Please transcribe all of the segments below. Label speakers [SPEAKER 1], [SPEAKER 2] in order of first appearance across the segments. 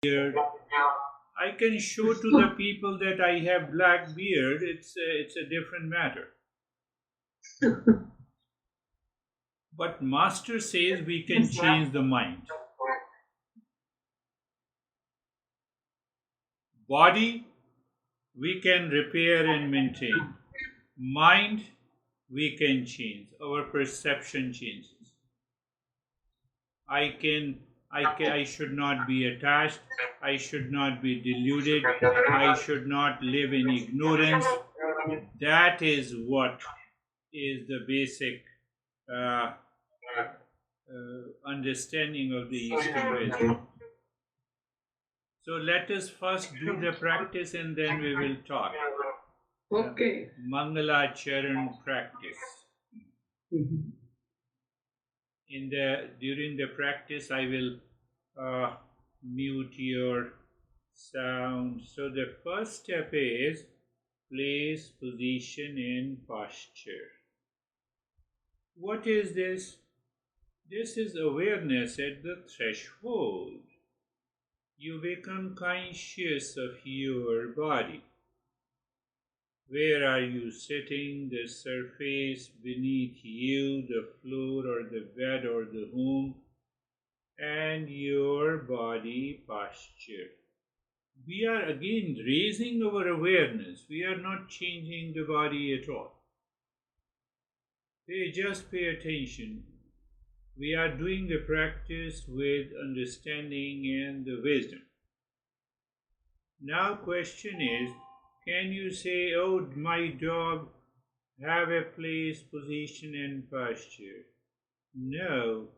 [SPEAKER 1] beard. I can show to the people that I have black beard. It's a different matter. But Master says we can change the mind. Body, we can repair and maintain. Mind, we can change. Our perception changes. I should not be attached. I should not be deluded. I should not live in ignorance. That is what is the basic uh, understanding of the Eastern wisdom. So let us first do the practice and then we will talk.
[SPEAKER 2] Okay.
[SPEAKER 1] Mangala Charan practice.
[SPEAKER 2] Mhm.
[SPEAKER 1] During the practice, I will mute your sound. So the first step is place, position, and posture. What is this? This is awareness at the threshold. You become conscious of your body. Where are you sitting? The surface beneath you, the floor or the bed or the home, and your body posture. We are again raising our awareness. We are not changing the body at all. Just pay attention. We are doing the practice with understanding and the wisdom. Now question is, can you say, oh, my dog have a place, position and posture? No.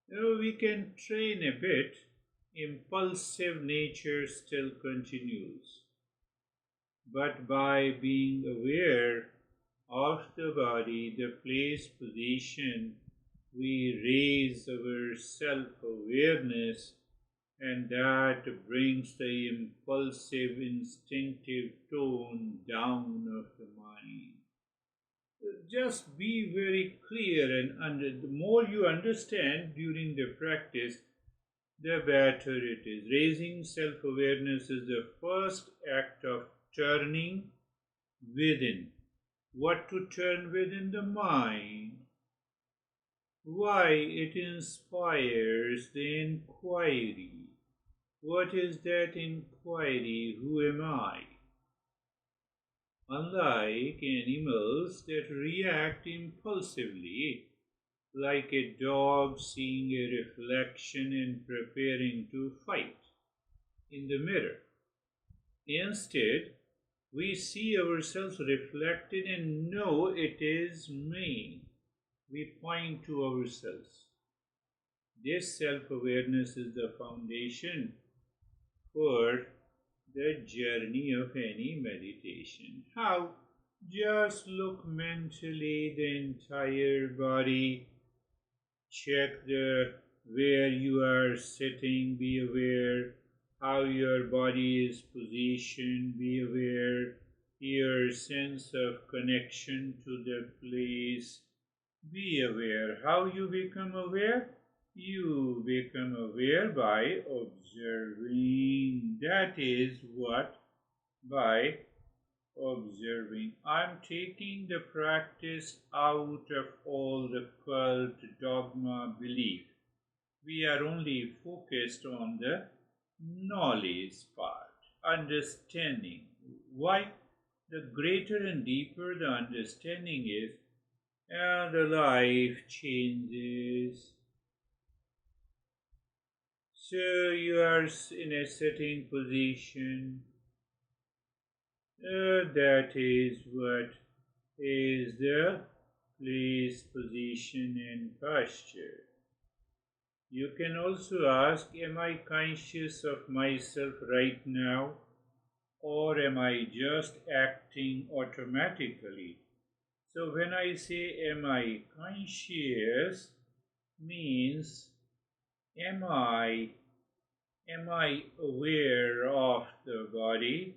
[SPEAKER 1] No, we can train a bit. Impulsive nature still continues. But by being aware of the body, the place, position, we raise our self-awareness, and that brings the impulsive, instinctive tone down of the mind. Just be very clear, and the more you understand during the practice, the better it is. Raising self-awareness is the first act of turning within. What to turn within? The mind. Why? It inspires the inquiry. What is that inquiry? Who am I? Unlike animals that react impulsively, like a dog seeing a reflection and preparing to fight in the mirror. Instead, we see ourselves reflected and know it is me. We point to ourselves. This self awareness is the foundation for the journey of any meditation. How? Just look mentally the entire body, check the where you are sitting, be aware how your body is positioned, be aware your sense of connection to the place, be aware. How you become aware? You become aware by observing. That is what by observing. I'm taking the practice out of all the cult, dogma, belief. We are only focused on the knowledge part, understanding. Why? The greater and deeper the understanding is, the life changes. So you are in a sitting position. That is what is the place, position, and posture. You can also ask, am I conscious of myself right now, or am I just acting automatically? So when I say, am I conscious, means, am I aware of the body?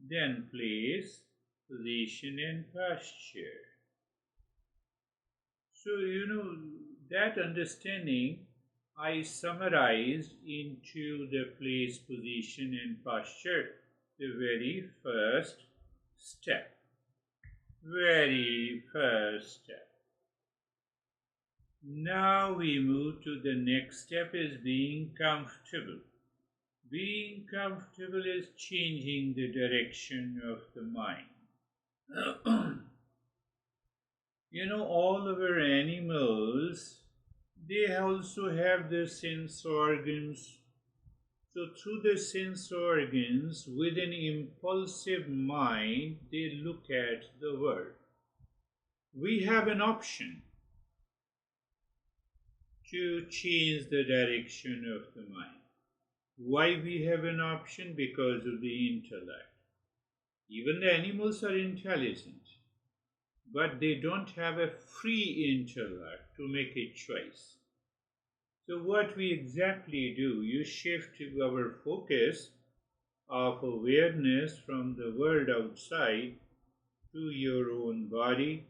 [SPEAKER 1] Then place, position, and posture. So, that understanding I summarized into the place, position, and posture the very first step. Very first step. Now we move to the next step is being comfortable. Being comfortable is changing the direction of the mind. All our animals, they also have the sense organs. So, through the sense organs, with an impulsive mind, they look at the world. We have an option to change the direction of the mind. Why we have an option? Because of the intellect. Even the animals are intelligent, but they don't have a free intellect to make a choice. So what we exactly do, you shift our focus of awareness from the world outside to your own body,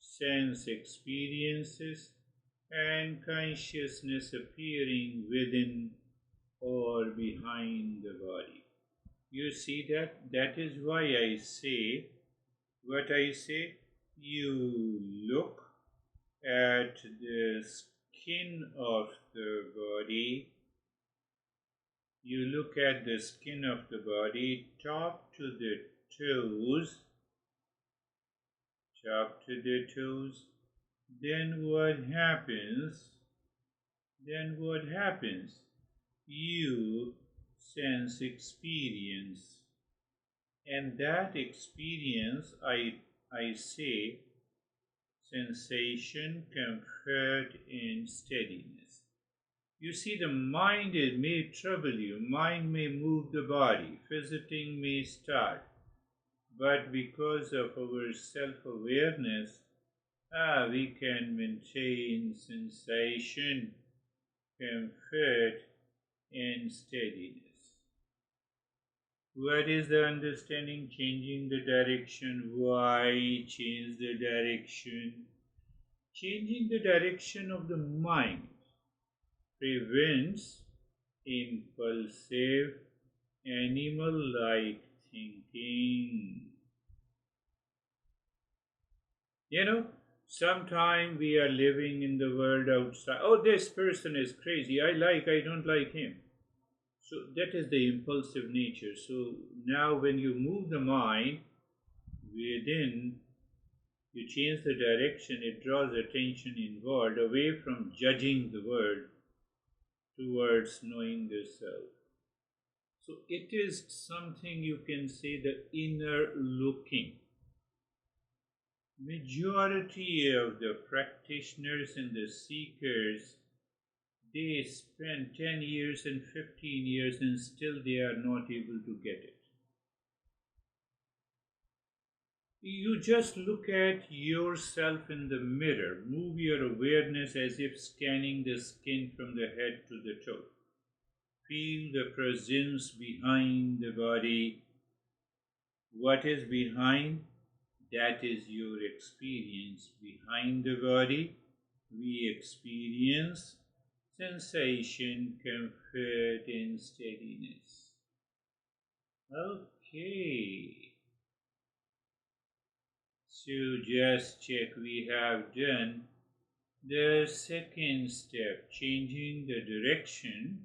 [SPEAKER 1] sense experiences, and consciousness appearing within or behind the body. You see that? That is why I say what I say. You look at the skin of the body. You look at the skin of the body, top to the toes, top to the toes. Then what happens? Then what happens? You sense experience. And that experience, I say, sensation, comfort, and steadiness. You see, the mind may trouble you, mind may move the body, visiting may start, but because of our self-awareness, we can maintain sensation, comfort, and steadiness. What is the understanding? Changing the direction. Why change the direction? Changing the direction of the mind prevents impulsive, animal-like thinking. Sometime we are living in the world outside. Oh, this person is crazy. I don't like him. So that is the impulsive nature. So now when you move the mind within, you change the direction, it draws attention inward, away from judging the world towards knowing the self. So it is something you can say the inner looking. Majority of the practitioners and the seekers, they spend 10 years and 15 years and still they are not able to get it. You just look at yourself in the mirror, move your awareness as if scanning the skin from the head to the toe. Feel the presence behind the body. What is behind? That is your experience. Behind the body, we experience sensation, comfort, and steadiness. Okay. So just check, we have done the second step, changing the direction.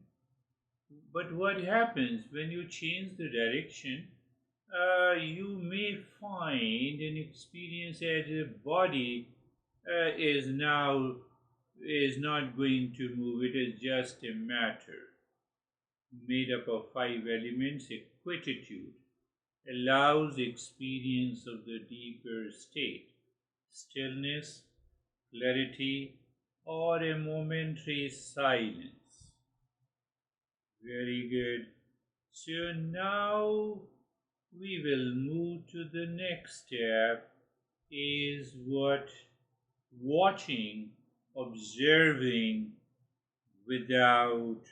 [SPEAKER 1] But what happens when you change the direction? You may find and experience that the body is not going to move. It is just a matter made up of 5 elements. A quietude allows experience of the deeper state, stillness, clarity, or a momentary silence. Very good. So now we will move to the next step, is what? Watching, observing without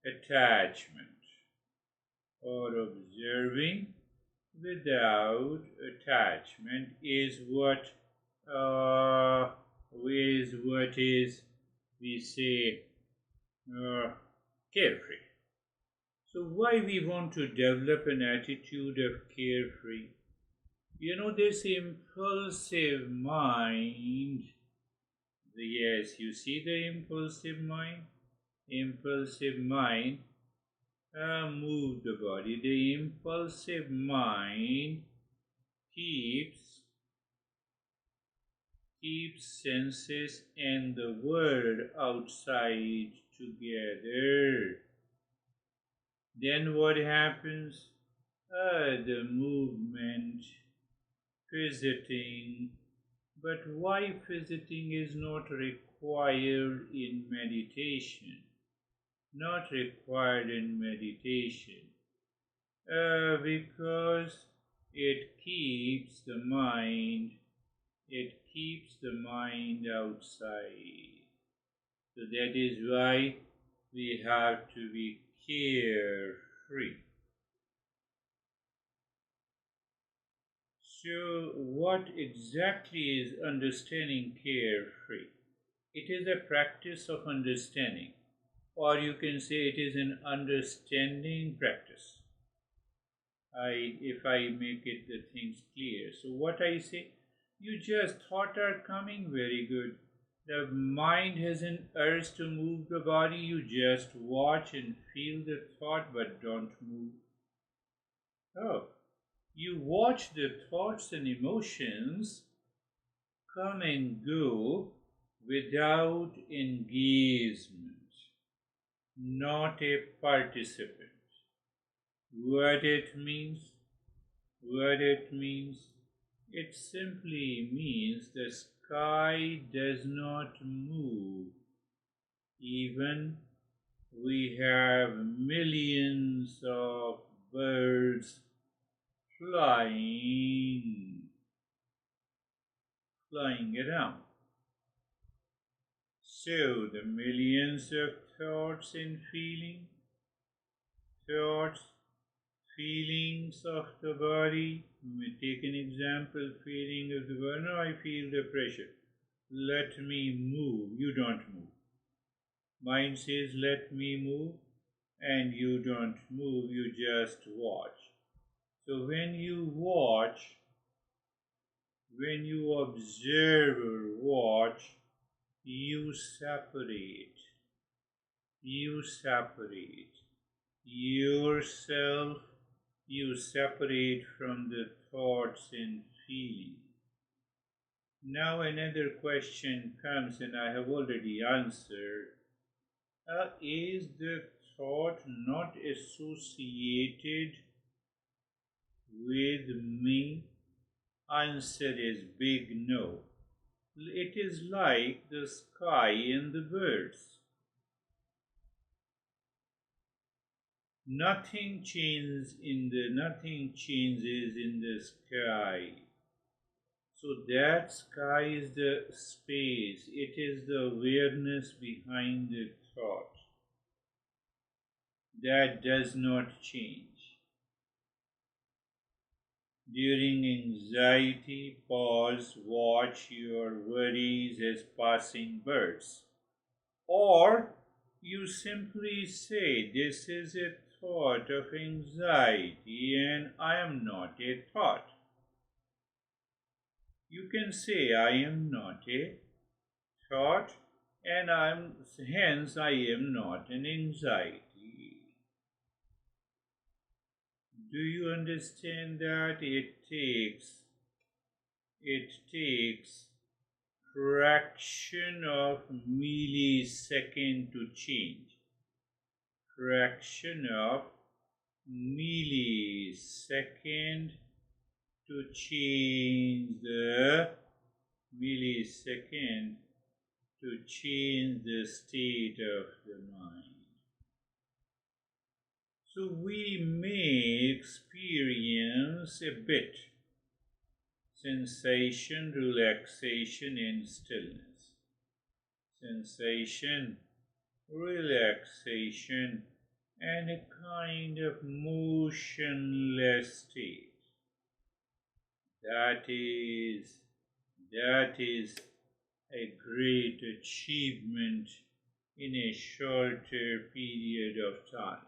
[SPEAKER 1] attachment, or observing without attachment is what is we say uh, carefree. So why we want to develop an attitude of carefree? This impulsive mind. Yes, you see the impulsive mind? Impulsive mind move the body. The impulsive mind keeps senses and the world outside together. Then what happens? The movement, visiting. But why visiting is not required in meditation? Not required in meditation. Because it keeps the mind outside. So that is why we have to be carefree. So, what exactly is understanding carefree? It is a practice of understanding, or you can say it is an understanding practice. If I make it the things clear. So, what I say, you just thought are coming very good. The mind has an urge to move the body, you just watch and feel the thought but don't move. Oh, you watch the thoughts and emotions come and go without engagement, not a participant. What it means? What it means? It simply means the sky does not move. Even we have millions of birds flying around. So the millions of thoughts and feelings of the body. We take an example, feeling of the body. No, I feel the pressure. Let me move. You don't move. Mind says, let me move, and you don't move, you just watch. So when you watch, when you observe or watch, you separate yourself, you separate from the thoughts and feelings. Now another question comes, and I have already answered. Is the thought not associated with me? Answer is big no. It is like the sky and the birds. Nothing changes in the sky. So that sky is the space. It is the awareness behind the thought. That does not change. During anxiety, pause, watch your worries as passing birds. Or you simply say, this is a thought of anxiety and I am not a thought. You can say, I am not a thought and hence I am not an anxiety. Do you understand that it takes fraction of millisecond to change? Fraction of millisecond to change the state of the mind. So we may experience a bit sensation, relaxation, and stillness. Sensation, relaxation, and a kind of motionless state. That is a great achievement in a shorter period of time.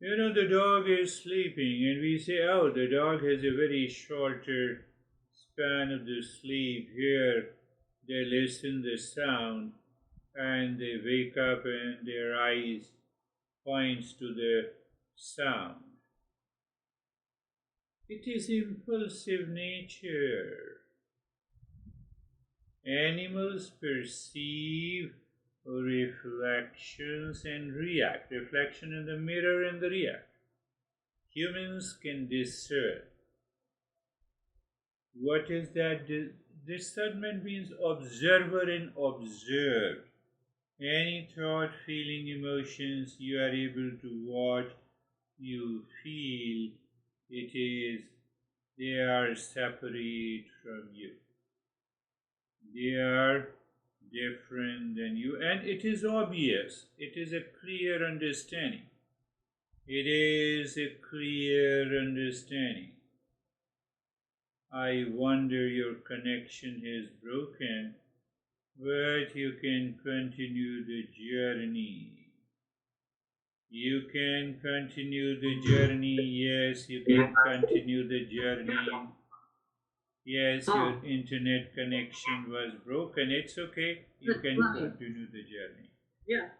[SPEAKER 1] The dog is sleeping, and we say, oh, the dog has a very shorter span of the sleep. Here, they listen the sound, and they wake up, and their eyes points to the sound. It is impulsive nature. Animals perceive reflections and react. Reflection in the mirror and the react. Humans can discern. What is that? Discernment means observer and observed. Any thought, feeling, emotions you are able to watch, you feel, they are separate from you. They are different than you, and it is obvious. It is a clear understanding. It is a clear understanding. I wonder your connection is broken, but you can continue the journey. You can continue the journey. Yes, you can continue the journey. Yes, your internet connection was broken. It's okay. You can continue the journey.
[SPEAKER 2] Yeah.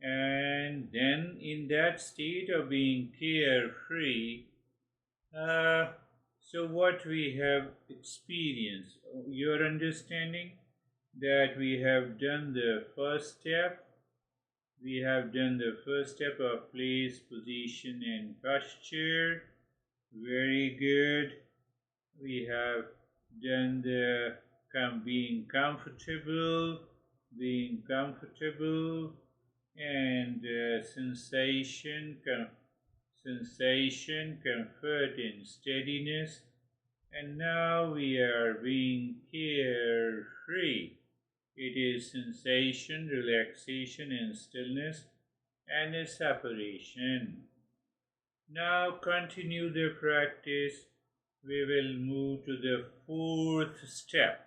[SPEAKER 1] And then, in that state of being carefree, so what we have experienced, your understanding that we have done the first step. We have done the first step of place, position, and posture. Very good. We have done the being comfortable, and sensation, comfort, and steadiness. And now we are being carefree. It is sensation, relaxation, and stillness, and a separation. Now continue the practice. We will move to the fourth step.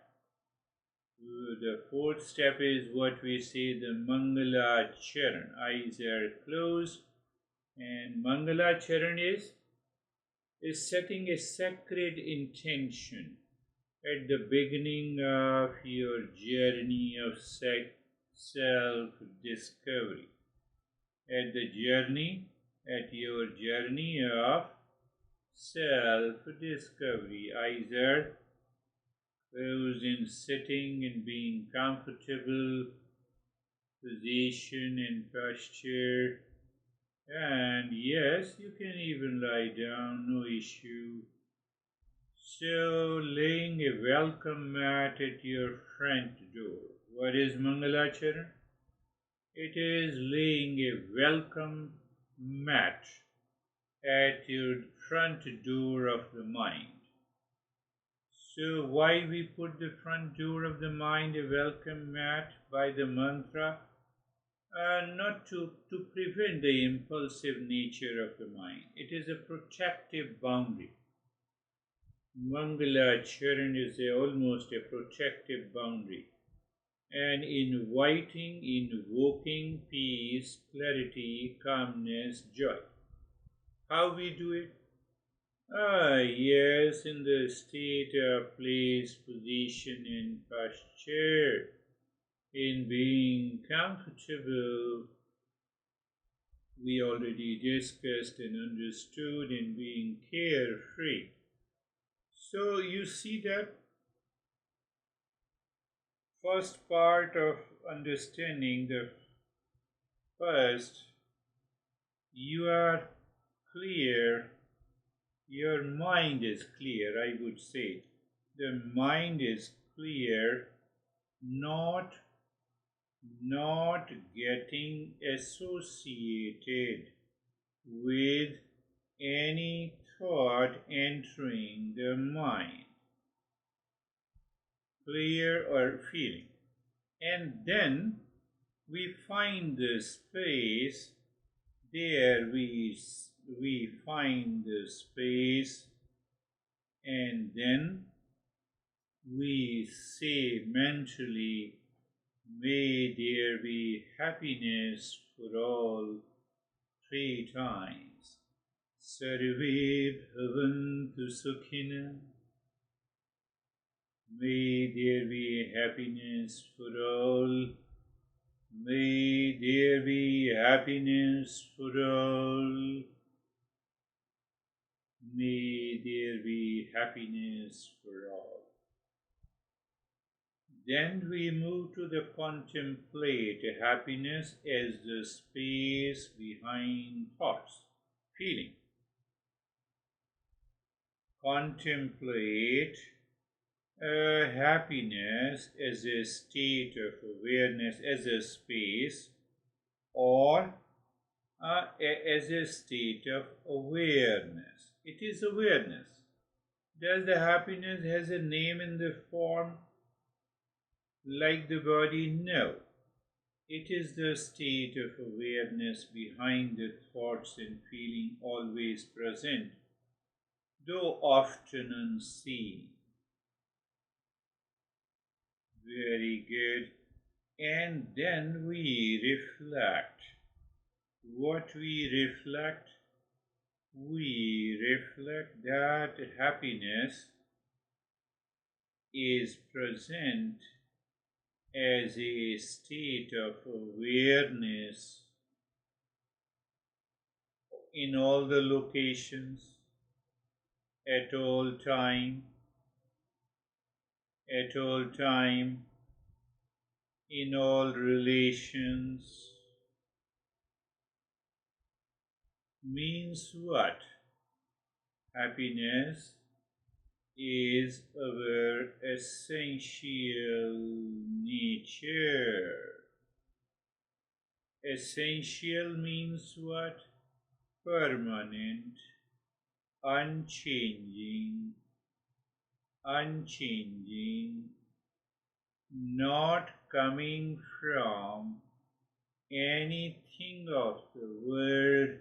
[SPEAKER 1] The fourth step is what we say the Mangala Charan. Eyes are closed, and Mangala Charan is setting a sacred intention at the beginning of your journey of self-discovery. At your journey of self-discovery. Eyes are closed in sitting and being comfortable, position and posture. And yes, you can even lie down, no issue. So, laying a welcome mat at your front door. What is Mangalacharan? It is laying a welcome mat at your front door of the mind. So, why we put the front door of the mind a welcome mat by the mantra? Not to prevent the impulsive nature of the mind. It is a protective boundary. Mangala Charan is almost a protective boundary, and invoking peace, clarity, calmness, joy. How we do it? Yes, in the state of place, position, and posture, in being comfortable. We already discussed and understood in being carefree. So you see that first part of understanding, the first, you are clear, your mind is clear, I would say. The mind is clear, not getting associated with any thought entering the mind, clear or feeling. And then we find the space, there we find the space, and then we say mentally May there be happiness for all 3 times. Sarve bhavantu sukhina. May there be happiness for all. May there be happiness for all. May there be happiness for all. Then we move to the contemplate happiness as the space behind thoughts, feeling. Contemplate happiness as a state of awareness, as a space, or as a state of awareness. It is awareness. Does the happiness has a name in the form like the body? No. It is the state of awareness behind the thoughts and feeling, always present, though often unseen. Very good. And then we reflect. What we reflect? We reflect that happiness is present as a state of awareness in all the locations, at all time, in all relations. Means what? Happiness is our essential nature. Essential means what? Permanent, unchanging, not coming from anything of the world.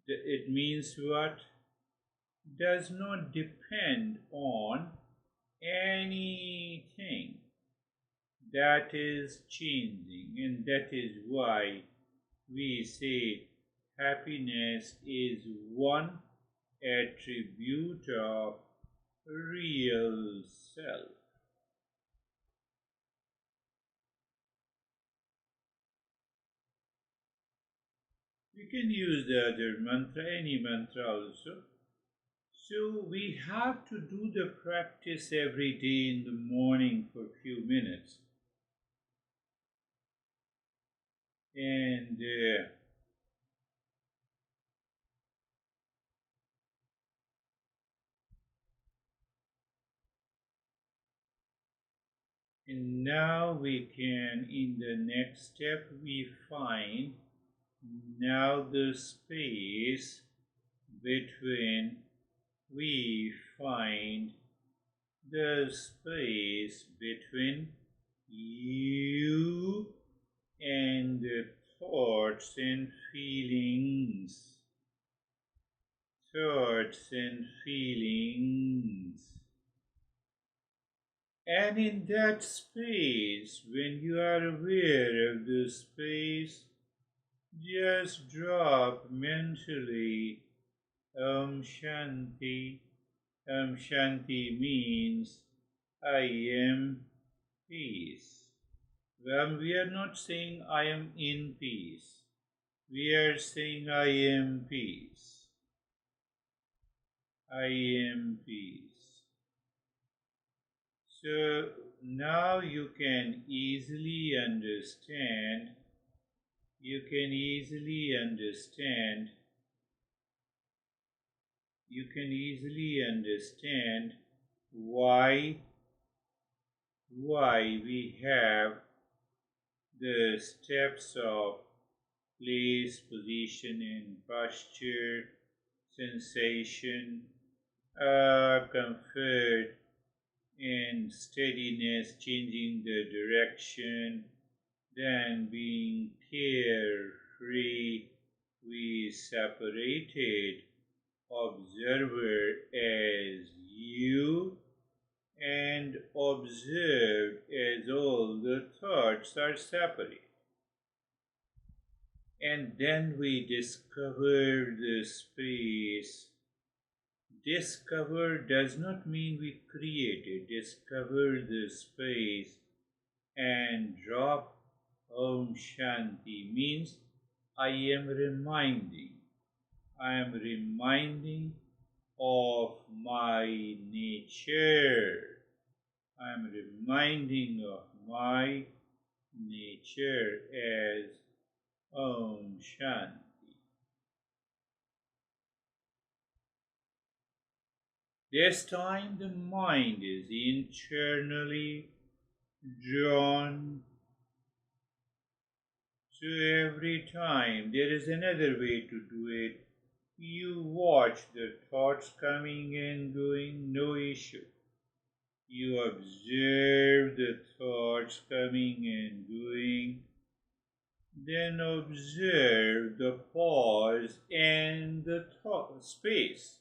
[SPEAKER 1] It means what? Does not depend on anything that is changing, and that is why we say happiness is one attribute of real self. We can use the other mantra, any mantra also. So we have to do the practice every day in the morning for a few minutes. And now we can, in the next step, we find now the space between, we find the space between you and the thoughts and feelings. Thoughts and feelings. And in that space, when you are aware of the space, just drop mentally Om Shanti. Om Shanti means I am peace. Well, we are not saying I am in peace. We are saying I am peace. I am peace. So now you can easily understand, why we have the steps of place, position and posture, sensation, comfort and steadiness, changing the direction, then being carefree. We separated observer as you and observed as all the thoughts are separate. And then we discover the space. Discover does not mean we create it. Discover the space and drop Om Shanti means I am reminding. I am reminding of my nature. I am reminding of my nature as Om Shanti. This time the mind is internally drawn to every time. There is another way to do it. You watch the thoughts coming and going, no issue. You observe the thoughts coming and going, then observe the pause and the thought space.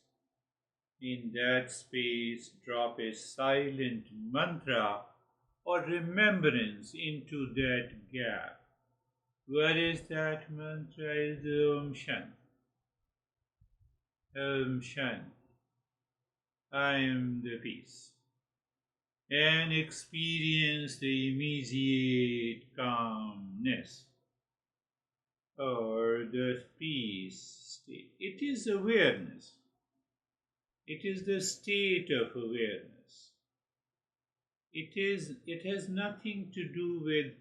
[SPEAKER 1] In that space, drop a silent mantra or remembrance into that gap. What is that mantra? Is Om Shanti. Om Shanti. I am the peace. And experience the immediate calmness or the peace state. It is awareness. It is the state of awareness. It has nothing to do with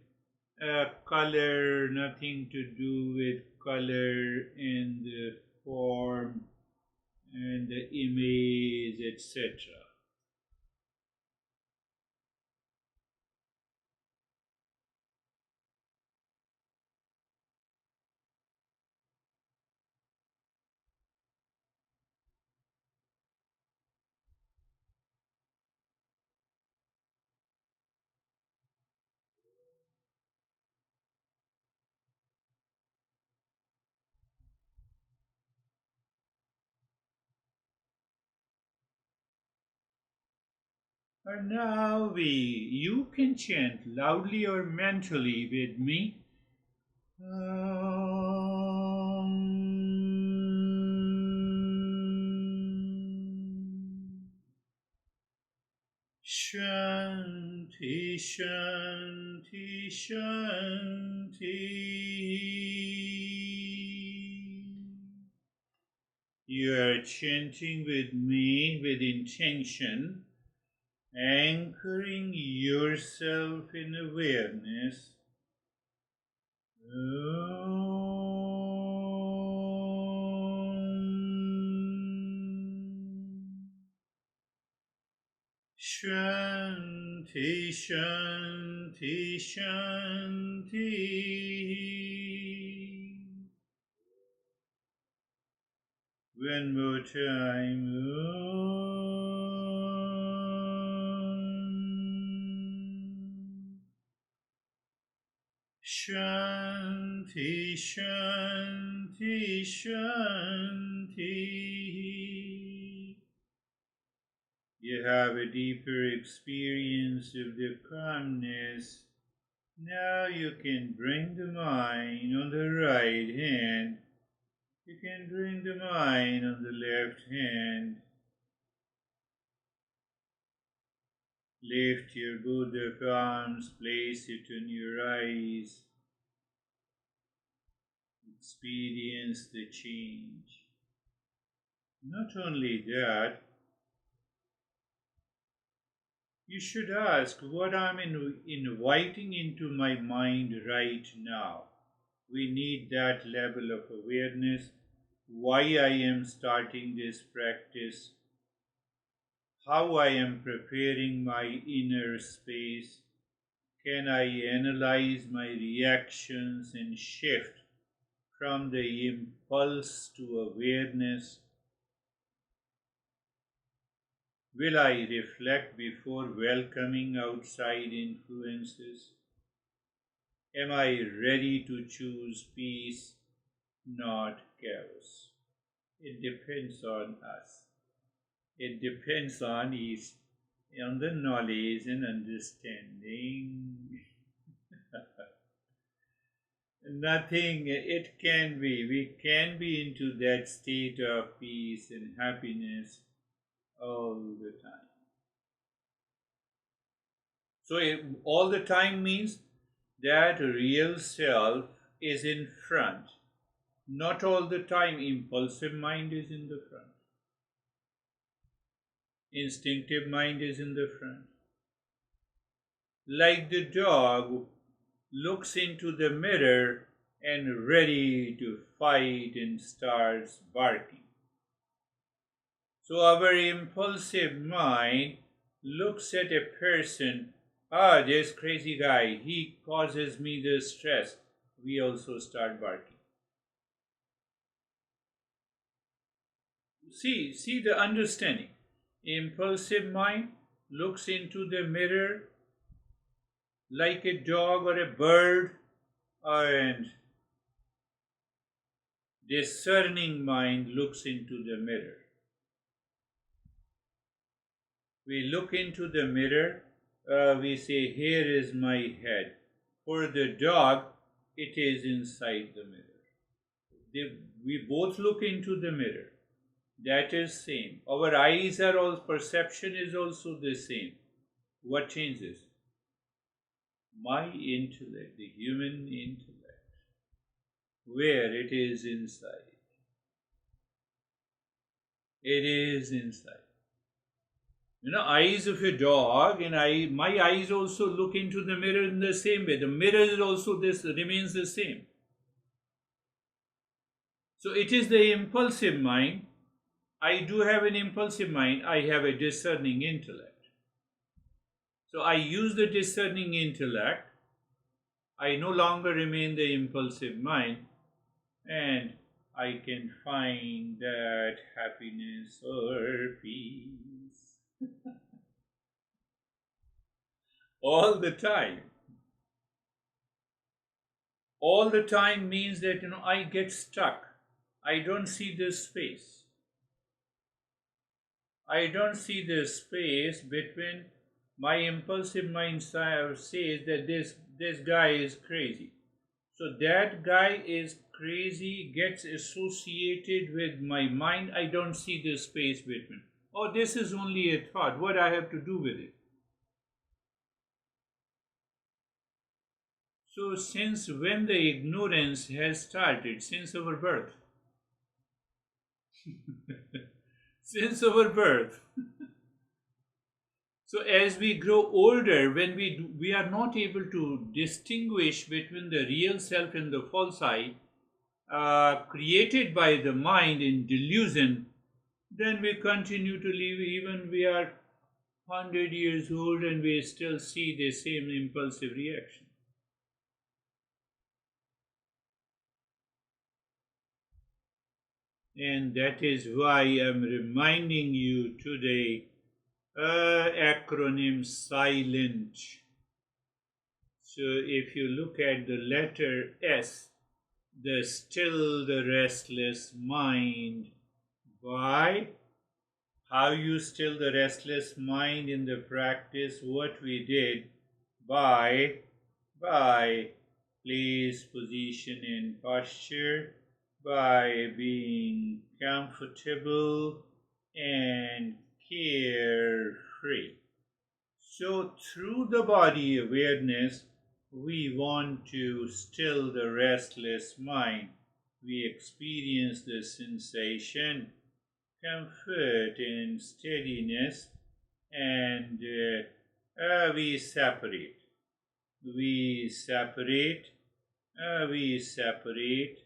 [SPEAKER 1] color, nothing to do with color and the form and the image, etc. And now you can chant loudly or mentally with me. Shanti, Shanti, Shanti. You are chanting with me with intention, anchoring yourself in awareness. Shanti, Shanti, Shanti. One more time. Shanti, Shanti, Shanti. You have a deeper experience of the calmness. Now you can bring the mind on the right hand. You can bring the mind on the left hand. Lift your both of arms, place it on your eyes. Experience the change. Not only that, you should ask what I'm inviting into my mind right now. We need that level of awareness. Why I am starting this practice, how I am preparing my inner space. Can I analyze my reactions and shift from the impulse to awareness? Will I reflect before welcoming outside influences? Am I ready to choose peace, not chaos? It depends on us. It depends on the knowledge and understanding. Nothing, it can be. We can be into that state of peace and happiness all the time. So, all the time means that real self is in front. Not all the time, impulsive mind is in the front, instinctive mind is in the front. Like the dog looks into the mirror and ready to fight and starts barking. So our impulsive mind looks at a person, this crazy guy, he causes me the stress. We also start barking. See the understanding. Impulsive mind looks into the mirror like a dog or a bird, and discerning mind looks into the mirror. We look into the mirror, we say, here is my head. For the dog, it is inside the mirror. We both look into the mirror. That is same. Our eyes are all, perception is also the same. What changes? My intellect, the human intellect, where it is inside. It is inside. Eyes of a dog, and my eyes also look into the mirror in the same way. The mirror is also this remains the same. So it is the impulsive mind. I do have an impulsive mind. I have a discerning intellect. So I use the discerning intellect. I no longer remain the impulsive mind, and I can find that happiness or peace. All the time. All the time means that I get stuck. I don't see this space. I don't see the space between my impulsive mind says that this guy is crazy. So that guy is crazy, gets associated with my mind. I don't see the space between. Oh, this is only a thought. What I have to do with it? So since when the ignorance has started? Since our birth. Since our birth. So as we grow older, when we are not able to distinguish between the real self and the false I, created by the mind in delusion, then we continue to live even we are 100 years old and we still see the same impulsive reaction. And that is why I'm reminding you today, acronym SILENT. So if you look at the letter S, the still the restless mind. Why? How you still the restless mind in the practice? What we did by place, position, and posture, by being comfortable and carefree. So through the body awareness, we want to still the restless mind. We experience the sensation, comfort, and steadiness, and we separate. We separate. We separate.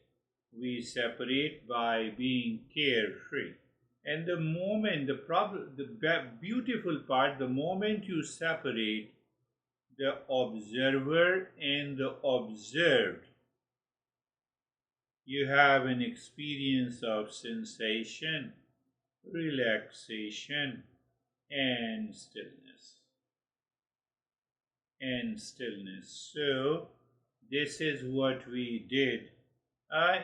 [SPEAKER 1] We separate by being carefree. And the moment, the beautiful part, the moment you separate the observer and the observed, you have an experience of sensation, relaxation, and stillness. And stillness. So, this is what we did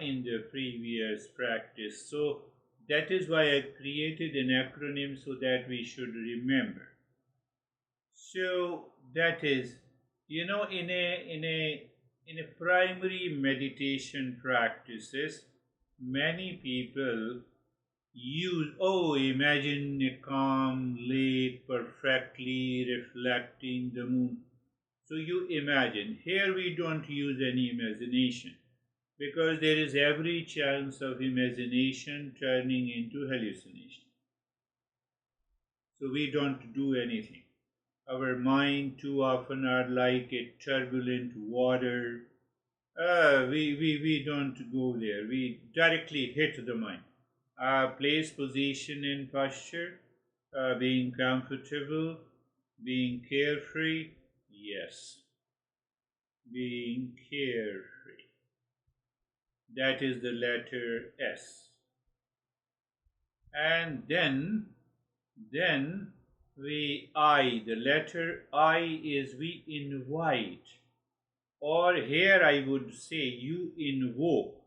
[SPEAKER 1] in the previous practice. So, that is why I created an acronym so that we should remember. So, that is in a primary meditation practices, many people imagine a calm lake perfectly reflecting the moon. So you imagine. Here we don't use any imagination because there is every chance of imagination turning into hallucination. So we don't do anything. Our mind too often are like a turbulent water. We don't go there. We directly hit the mind. Place, position, and posture, being comfortable, being carefree. Yes, being carefree. That is the letter S. And then the letter I is we invite, or here I would say you invoke.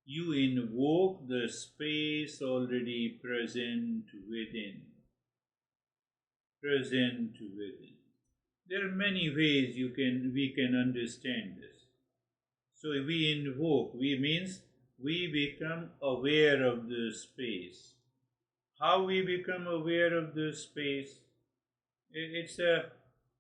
[SPEAKER 1] You invoke the space already present within. Present within. There are many ways we can understand this. So we invoke, we means we become aware of the space. How we become aware of the space? It's a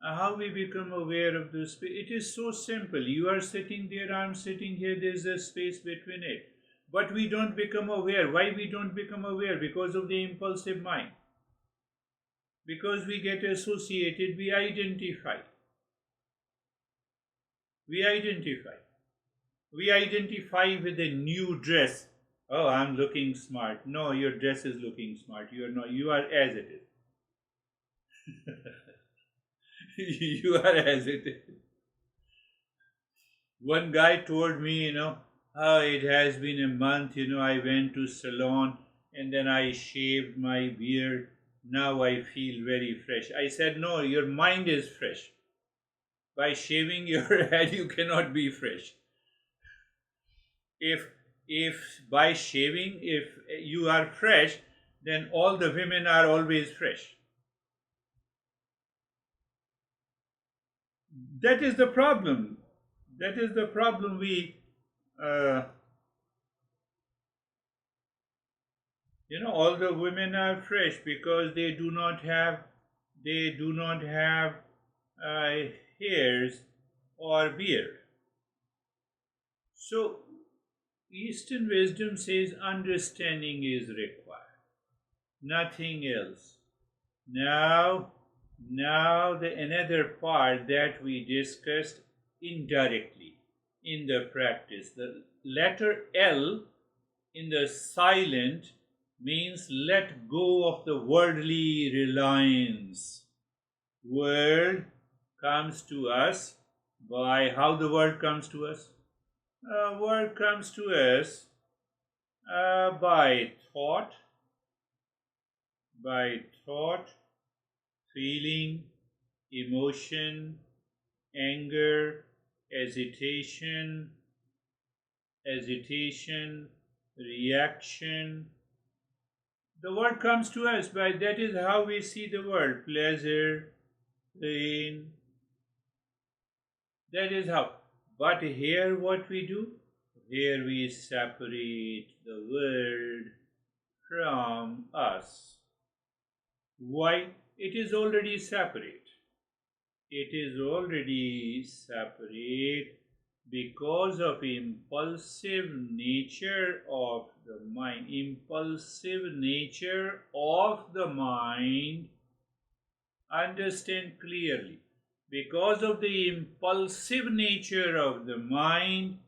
[SPEAKER 1] how we become aware of the space. It is so simple. You are sitting there, I'm sitting here, there's a space between it. But we don't become aware. Why we don't become aware? Because of the impulsive mind. Because we get associated, we identify. We identify. We identify with a new dress. Oh, I'm looking smart. No, your dress is looking smart. You are not. You are as it is. You are as it is. One guy told me, oh, it has been a month, I went to salon and then I shaved my beard. Now I feel very fresh. I said, no, your mind is fresh. By shaving your head, you cannot be fresh. If by shaving, if you are fresh, then all the women are always fresh. That is the problem. That is the problem. Uh, all the women are fresh because they do not have uh, hairs or beard. So Eastern wisdom says understanding is required, nothing else. Now the another part that we discussed indirectly in the practice, the letter L in the silent means let go of the worldly reliance. World comes to us by how the world comes to us? World comes to us by thought, feeling, emotion, anger, hesitation, reaction. The world comes to us by that is how we see the world. Pleasure, pain. That is how. But here what we do? Here we separate the world from us. Why? It is already separate. It is already separate because of impulsive nature of the mind. Impulsive nature of the mind. Understand clearly. Because of the impulsive nature of the mind,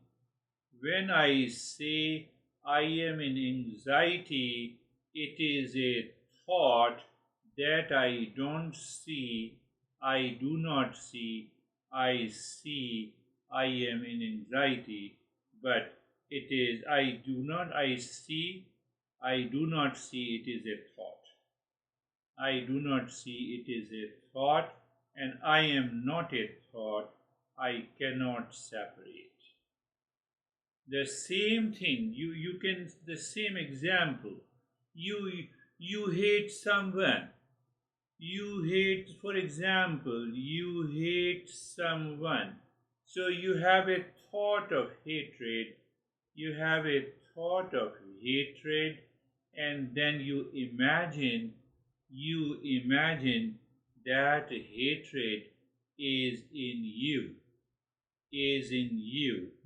[SPEAKER 1] when I say I am in anxiety, it is a thought that I don't see, I do not see, I see I am in anxiety, but it is I do not, I see, I do not see, it is a thought. I do not see, it is a thought, and I am not a thought, I cannot separate. The same thing, you can, the same example, you hate someone, You hate, for example, you hate someone. So you have a thought of hatred, you have a thought of hatred, and then you imagine that hatred is in you,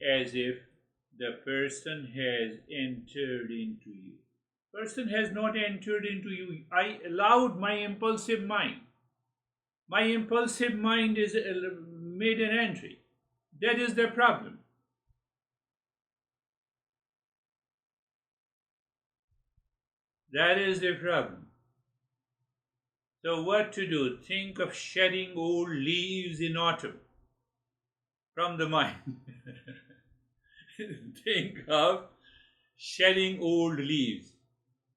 [SPEAKER 1] as if the person has entered into you. Person has not entered into you. I allowed my impulsive mind. My impulsive mind is made an entry. That is the problem. That is the problem. So what to do? Think of shedding old leaves in autumn from the mind. Think of shedding old leaves.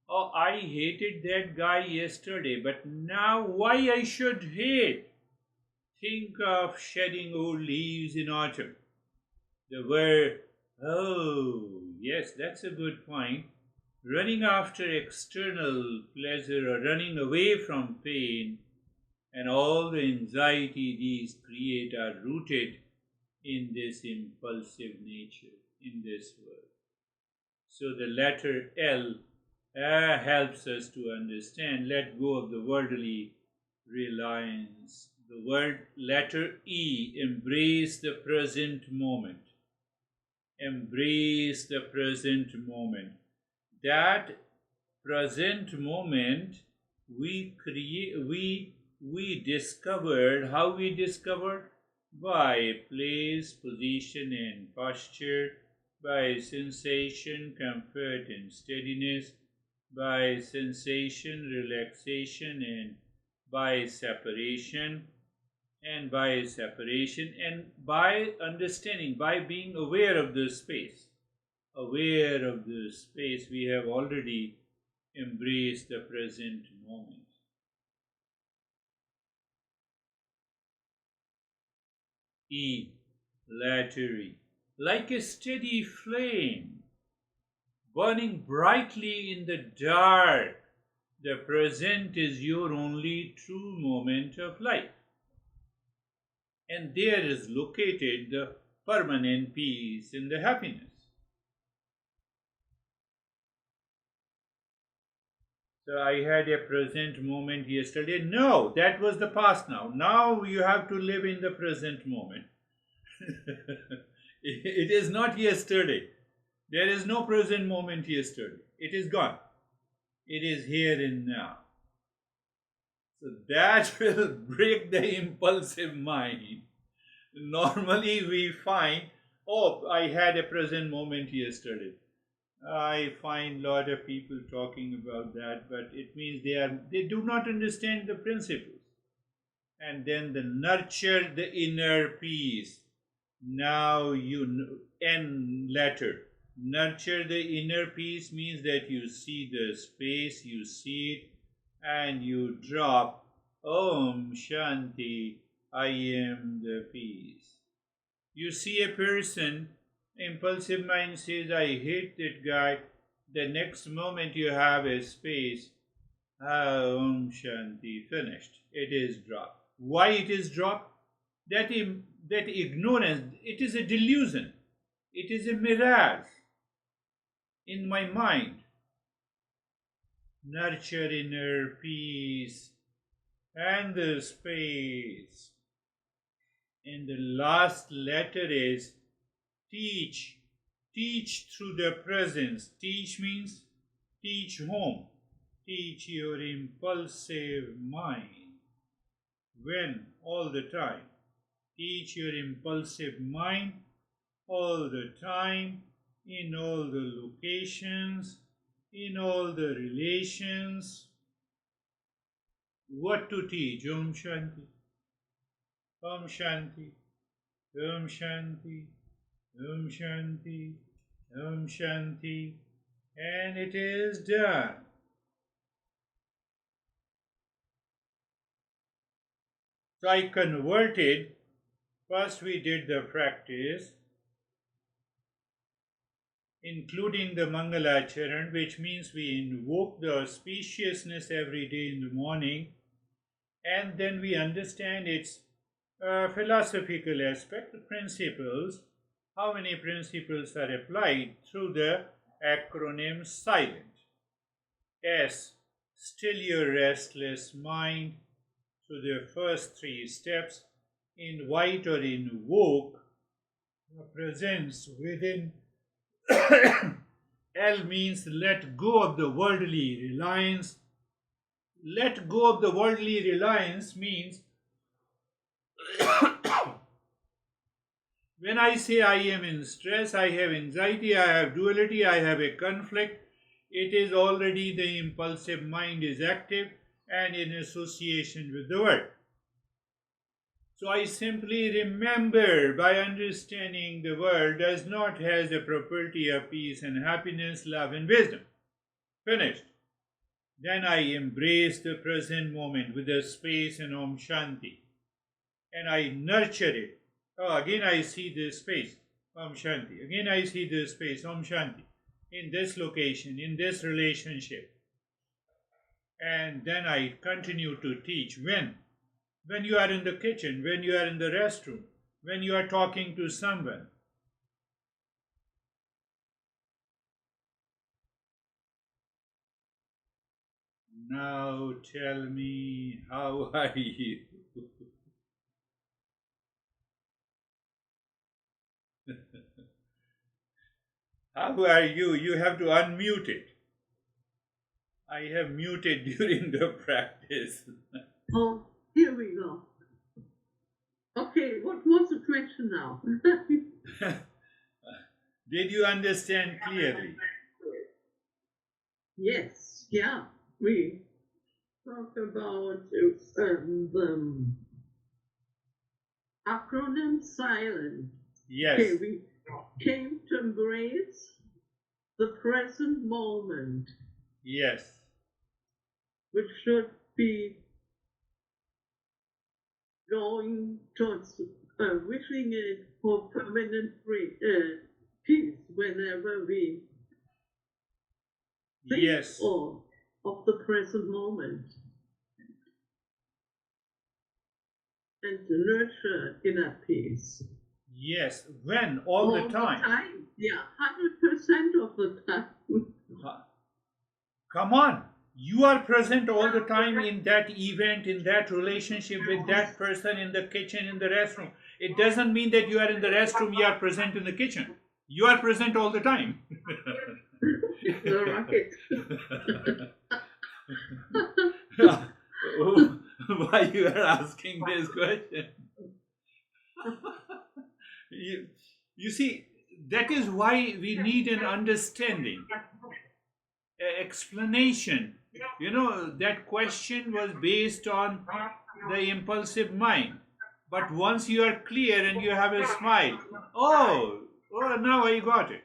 [SPEAKER 1] Oh, I hated that guy yesterday, but now why I should hate? Think of shedding old leaves in autumn. The word, oh, yes, that's a good point. Running after external pleasure or running away from pain and all the anxiety these create are rooted in this impulsive nature in this world. So the letter L helps us to understand, let go of the worldly reliance. The word letter E, embrace the present moment. Embrace the present moment. That present moment we create, we discovered. How we discovered? By place, position, and posture, by sensation, comfort, and steadiness, by sensation, relaxation, and by separation, and by understanding, by being aware of the space. Aware of the space, we have already embraced the present moment. E, lattery, like a steady flame, burning brightly in the dark. The present is your only true moment of life. And there is located the permanent peace and the happiness. So I had a present moment yesterday. No, that was the past now. Now you have to live in the present moment. It is not yesterday. There is no present moment yesterday. It is gone. It is here and now. So that will break the impulsive mind. Normally we find, oh, I had a present moment yesterday. I find a lot of people talking about that, but it means they do not understand the principles. And then the nurture the inner peace. Now N letter. Nurture the inner peace means that you see the space, you see it, and you drop Om Shanti, I am the peace. You see a person, impulsive mind says, I hate that guy. The next moment you have a space, Om Shanti, finished. It is dropped. Why it is dropped? That ignorance, it is a delusion. It is a mirage in my mind. Nurture inner peace and the space. And the last letter is teach. Teach through the presence. Teach means teach home. Teach your impulsive mind. When? All the time. Teach your impulsive mind all the time, in all the locations, in all the relations. What to teach? Om Shanti. Om Shanti. Om Shanti. Om Shanti. Om Shanti. And it is done. So I converted. First we did the practice, including the Mangalacharan, which means we invoke the auspiciousness every day in the morning. and then we understand its philosophical aspect, principles, how many principles are applied through the acronym SILENT. S, still your restless mind, through the first three steps. Invite or invoke presence within. L means let go of the worldly reliance. Let go of the worldly reliance means when I say I am in stress, I have anxiety, I have duality, I have a conflict, it is already the impulsive mind is active and in association with the world. So I simply remember by understanding the world does not have the property of peace and happiness, love and wisdom. Finished. Then I embrace the present moment with the space and Om Shanti. And I nurture it. Oh, again I see this space, Om Shanti. Again I see this space, Om Shanti. In this location, in this relationship. And then I continue to teach. When you are in the kitchen, when you are in the restroom, when you are talking to someone. Now tell me, how are you? How are you? You have to unmute it. I have muted during the practice.
[SPEAKER 2] Oh, here we go. Okay, what was the question now?
[SPEAKER 1] Did you understand clearly?
[SPEAKER 2] Yes, yeah. We talked about the acronym SILENT.
[SPEAKER 1] Yes.
[SPEAKER 2] Okay, we came to embrace the present moment,
[SPEAKER 1] Yes.
[SPEAKER 2] which should be going towards wishing it for permanent peace whenever we think
[SPEAKER 1] Yes.
[SPEAKER 2] of the present moment, and to nurture inner peace.
[SPEAKER 1] Yes. When? All the time.
[SPEAKER 2] Yeah, 100% of the time.
[SPEAKER 1] Come on. You are present all the time in that event, in that relationship with that person, in the kitchen, in the restroom. It doesn't mean that you are in the restroom, you are present in the kitchen. You are present all the time.
[SPEAKER 2] All right.
[SPEAKER 1] Why you are asking this question? You see, that is why we need an understanding, an explanation. You know, that question was based on the impulsive mind. But once you are clear and you have a smile, oh, now I got it.